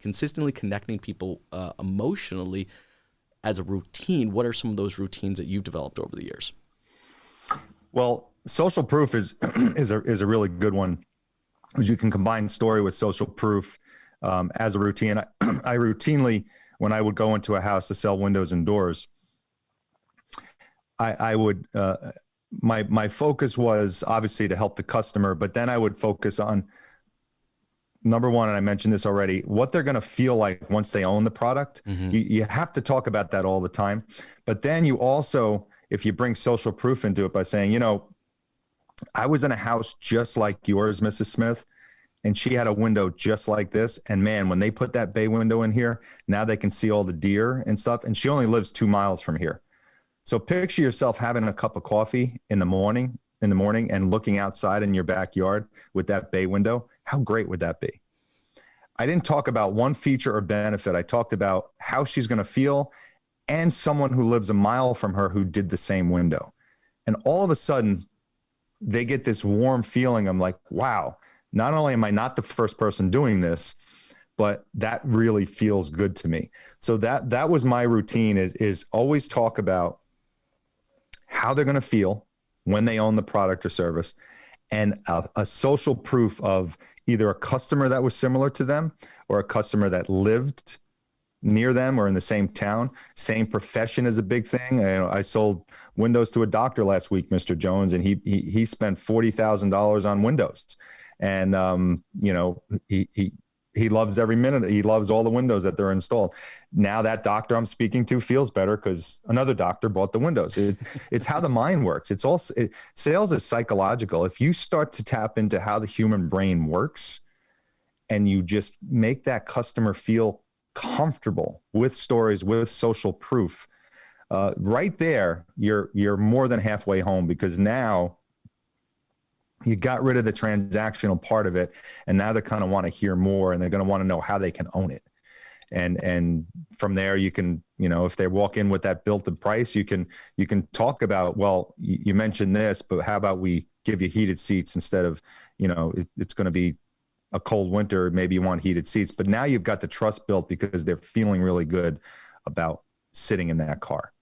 consistently connecting people emotionally as a routine. What are some of those routines that you've developed over the years? Well, social proof is is a really good one, because you can combine story with social proof as a routine. I routinely, when I would go into a house to sell windows and doors, I would my focus was obviously to help the customer, but then I would focus on number one, and I mentioned this already, what they're going to feel like once they own the product. You have to talk about that all the time. But then you also, if you bring social proof into it by saying, you know, I was in a house just like yours, Mrs. Smith, and she had a window just like this. And man, when they put that bay window in here, now they can see all the deer and stuff. And she only lives 2 miles from here. So picture yourself having a cup of coffee in the morning and looking outside in your backyard with that bay window. How great would that be? I didn't talk about one feature or benefit. I talked about how she's going to feel and someone who lives a mile from her who did the same window. And all of a sudden they get this warm feeling. I'm like, wow, not only am I not the first person doing this, but that really feels good to me. So that was my routine, is always talk about how they're going to feel when they own the product or service, and a social proof of either a customer that was similar to them or a customer that lived near them or in the same town. Same profession is a big thing. I sold windows to a doctor last week, Mr. Jones, and he spent $40,000 on windows. And, he loves every minute. He loves all the windows that they're installed. Now that doctor I'm speaking to feels better because another doctor bought the windows. It's how the mind works. Sales is psychological. If you start to tap into how the human brain works and you just make that customer feel comfortable with stories, with social proof, right there, you're more than halfway home, because now you got rid of the transactional part of it, and now they kind of want to hear more, and they're going to want to know how they can own it. And from there, you can, if they walk in with that built-in price, you can talk about, well, you mentioned this, but how about we give you heated seats instead of, it's going to be a cold winter, maybe you want heated seats. But now you've got the trust built because they're feeling really good about sitting in that car.